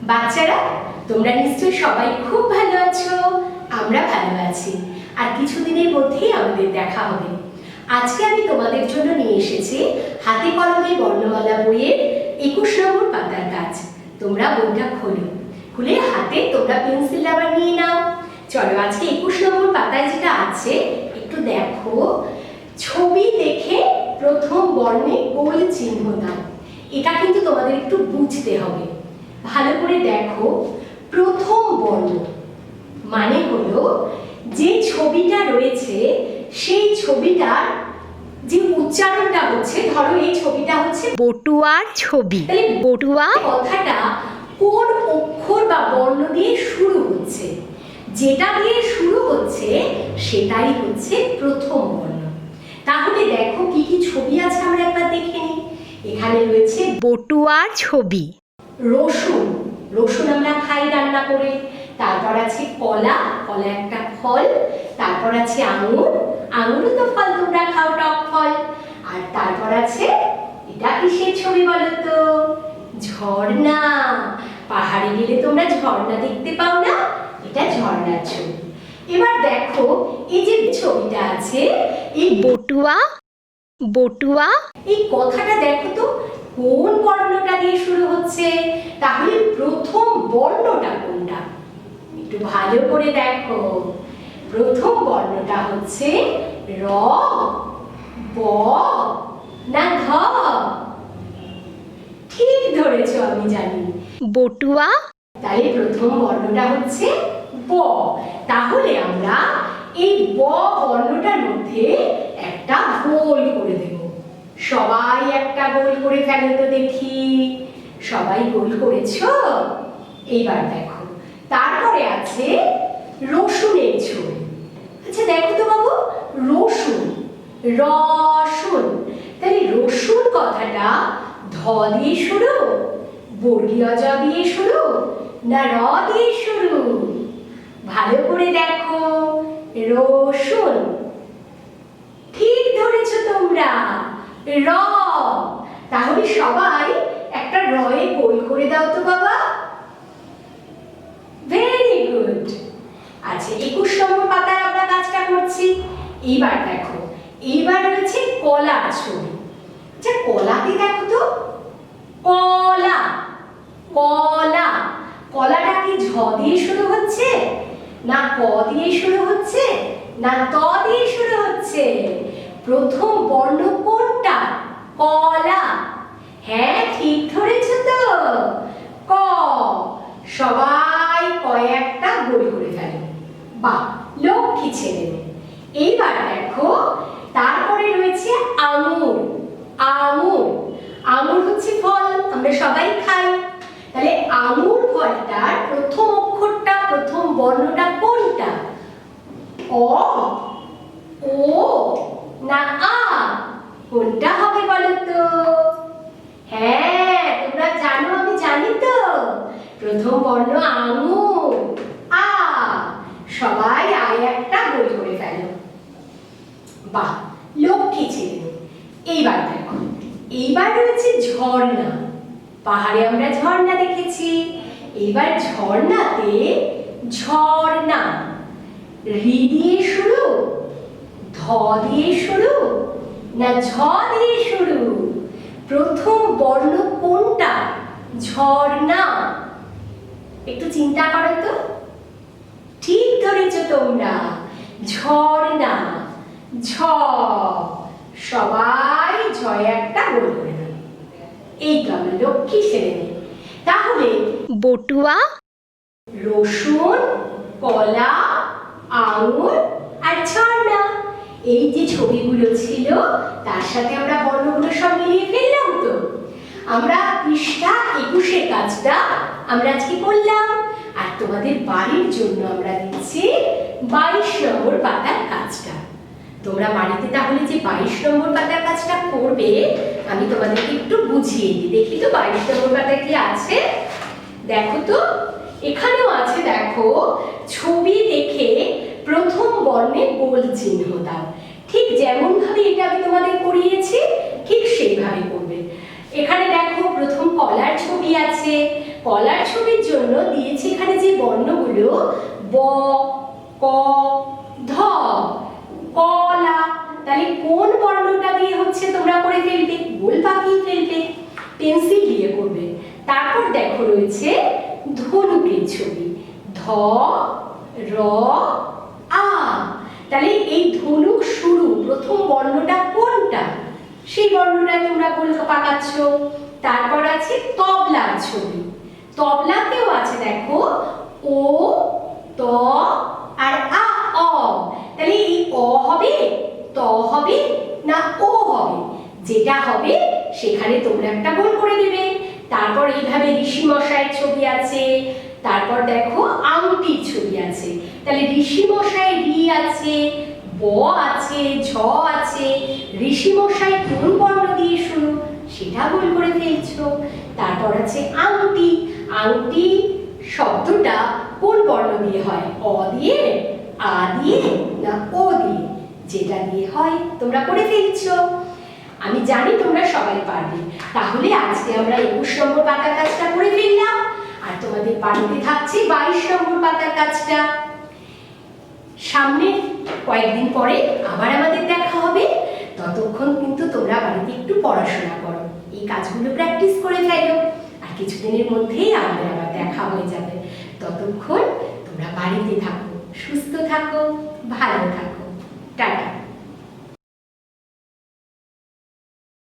বাচ্চারা, তোমরা নিশ্চয়ই সবাই খুব ভালো আছো, আমরা ভালো আছি। আর কিছুদিনের মধ্যেই আমাদের দেখা হবে। আজকে আমি তোমাদের জন্য নিয়ে এসেছি হাতে কলমে বর্ণমালা বইয়ের 21 নম্বর পাতার কাজ। তোমরা বইটা খুলে হাতে তোমরা পেন্সিল রাবার নিয়ে নাও। চলো, আজকে 21 নম্বর পাতায় যেটা আছে একটু দেখো। ছবি দেখে প্রথম বর্ণে গোল চিহ্ন দাও। এটা কিন্তু তোমাদের একটু বুঝতে হবে। ভালো করে দেখো, প্রথম বর্ণ মানে হলো যে ছবিটা রয়েছে সেই ছবিটার যে উচ্চারণটা হচ্ছে, ধরো এই ছবিটা হচ্ছে বটুয়ার ছবি। বটুয়া কথাটা কোন অক্ষর বা বর্ণ দিয়ে শুরু হচ্ছে, যেটা দিয়ে শুরু হচ্ছে সেটাই হচ্ছে প্রথম বর্ণ। তাহলে দেখো কি কি ছবি আছে আমরা একবার দেখে নিই। এখানে রয়েছে বটুয়ার ছবি, রসুন, রসুন আমরা খাই রান্না করে। তারপর আছে কলা, কলা একটা ফল। তারপর আছে আঙুর, আঙুরও তো ফল, তোমরা খাও, টক ফল। আর তারপর আছে, এটা কিসের ছবি বলো তো? ঝর্ণা। পাহাড়ে গেলে তোমরা ঝর্ণা দেখতে পাও না? এটা ঝর্ণার ছবি। এবার দেখো এই যে ছবিটা আছে, এই বটুয়া বটুয়া এই কথাটা দেখো তো কোন বর্ণটা দিয়ে শুরু হচ্ছে। তাহলে প্রথম বর্ণটা কোনটা একটু ভালো করে দেখো। প্রথম বর্ণটা হচ্ছে র, ব না ধ? ঠিক ধরেছো, আমি জানি। বটুয়া। তাহলে প্রথম বর্ণটা হচ্ছে ব। তাহলে আমরা এই ব বর্ণটার মধ্যে একটা গোল করে দেব। সবাই একটা গোল করে ফেলো তো দেখি। সবাই গোল করেছো? এইবার দেখো, তারপরে আছে রসুনের ছবি। আচ্ছা দেখো তো বাবু, রসুন, রসুন। তাহলে রসুন কথাটা ধ দিয়ে শুরু, বর্গীয় জ দিয়ে শুরু না র দিয়ে শুরু? ভালো করে দেখো, রসুন। ঠিক ধরেছো তোমরা, র। তাহলে সবাই একটা রয়ে গোল করে দাও তো বাবা। Very good. আচ্ছা, 21 নম্বর পাতায় আমরা কাজটা করছি। এইবার দেখো, এইবার রয়েছে কলার ছবি। আচ্ছা, কলাতে দেখো তো, কলা, কলা। কলাটা কি ঝ দিয়ে শুরু হচ্ছে না ক দিয়ে শুরু হচ্ছে না ত দিয়ে শুরু হচ্ছে? প্রথম বর্ণ কোনটা? কলা। হ্যাঁ, ঠিক ধরেছো তো, ক। সবাই কয়েকটা গোল করে ফেলো। বাহ, লক্ষ্মী ছেলে মেয়ে। এইবার দেখো, তারপরে রয়েছে আঙুর, আঙুর। আঙুর হচ্ছে ফল, আমরা সবাই খাই। তাহলে আঙুর ফলটার প্রথম অক্ষরটা, প্রথম বর্ণটা কোনটা? অ, ও না আ? কোনটা হবে বলো তো? হ্যাঁ, তোমরা জানো, আমি জানি তো। প্রথম বর্ণ আঙুর, আ। সবাই আয় একটা গোল করে ফেলো। বাহ, লক্ষ্মী ছেলে। এইবার দেখো, এইবার রয়েছে ঝর্ণা। পাহাড়ে আমরা ঝর্ণা দেখেছি। এইবার ঝর্ণাতে ঝর্ণা, রি দিয়ে শুরু, ধ দিয়ে শুরু না ঝ দিয়ে শুরু? প্রথম বর্ণ কোনটা? ঝর্ণা। একটু চিন্তা করো তো। ঠিক ধরেছো তোমরা, ঝর্ণা, ঝ। সবাই ঝয় একটা গোল করে দাও। এই তো আমরা লক্ষ্মী ছেলে মেয়ে। তাহলে বটুয়া, রসুন, কলা, আঙুর আর ঝর্ণা, এই যে ছবিগুলো ছিল তার সাথে আমরা বর্ণগুলো সব মিলিয়ে ফেললাম তো। আমরা পৃষ্ঠা 21-এর কাজটা আমরা আজকে করলাম। আর তোমাদের বাড়ির জন্য আমরা দিচ্ছি 22 নম্বর পাতার কাজটা। তোমরা বাড়িতে তাহলে যে 22 নম্বর পাতার কাজটা করবে, আমি তোমাদেরকে একটু বুঝিয়ে দিই। দেখি তো 22 নম্বর পাতায় কি আছে। দেখো তো, এখানেও আছে। দেখো, ছবি দেখে প্রথম বর্ণে গোল চিহ্ন দাও। ঠিক যেমন ভাবে এটা আমি তোমাদের করিয়েছি, ঠিক সেইভাবে করবে। এখানে দেখো, প্রথম কলার ছবি আছে। কলার ছবির জন্য দিয়েছে এখানে যে বর্ণগুলো ব, ক, ধ, কলা। তাহলে কোন বর্ণটা দিয়ে হচ্ছে তোমরা করে ফেলবে, গোল পাকিয়ে ফেলবে, পেন্সিল দিয়ে করবে। তারপর দেখো রয়েছে ধনুকের ছবি ধ, র, আ। তাহলে এই ধনুক শুরু প্রথম বর্ণটা কোনটা, সেই বর্ণটায় তোমরা গোল পাকাচ্ছ। তারপর আছে তবলার ছবি, তবলাতেও আছে দেখো ও, ত আর আ, অ। তাহলে এই অ হবে, ত হবে না ও হবে, যেটা হবে সেখানে তোমরা একটা গোল করে দেবে। তারপর এইভাবে ঋষি মশাইয়ের ছবি আছে, তারপর দেখো আংটির ছবি আছে। তাহলে ঋষি মশাই রি আছে, ব আছে, ঝ আছে, ঋষি মশাই কোন বর্ণ দিয়ে শুরু সেটা গোল করে ফেলছো। তারপর আছে আংটি, আংটি শব্দটা কোন বর্ণ দিয়ে হয়, অ দিয়ে, আ দিয়ে না ও দিয়ে, যেটা দিয়ে হয় তোমরা করে ফেলছো। আমি জানি তোমরা সবাই পারবে। তাহলে আজকে আমরা 21 নম্বর পাতার কাজটা করে ফেললাম, আর তোমাদের বাড়িতে থাকছে 22 নম্বর পাতার কাজটা। সামনে কয়েকদিন পরে আবার আমাদের দেখা হবে। ততক্ষণ কিন্তু তোমরা বাড়িতে একটু পড়াশোনা করো, এই কাজগুলো প্র্যাকটিস করে ফেলো, আর কিছুদিনের মধ্যেই আমাদের আবার দেখা হয়ে যাবে। ততক্ষণ তোমরা বাড়িতে থাকো, সুস্থ থাকো, ভালো থাকো। টাটা।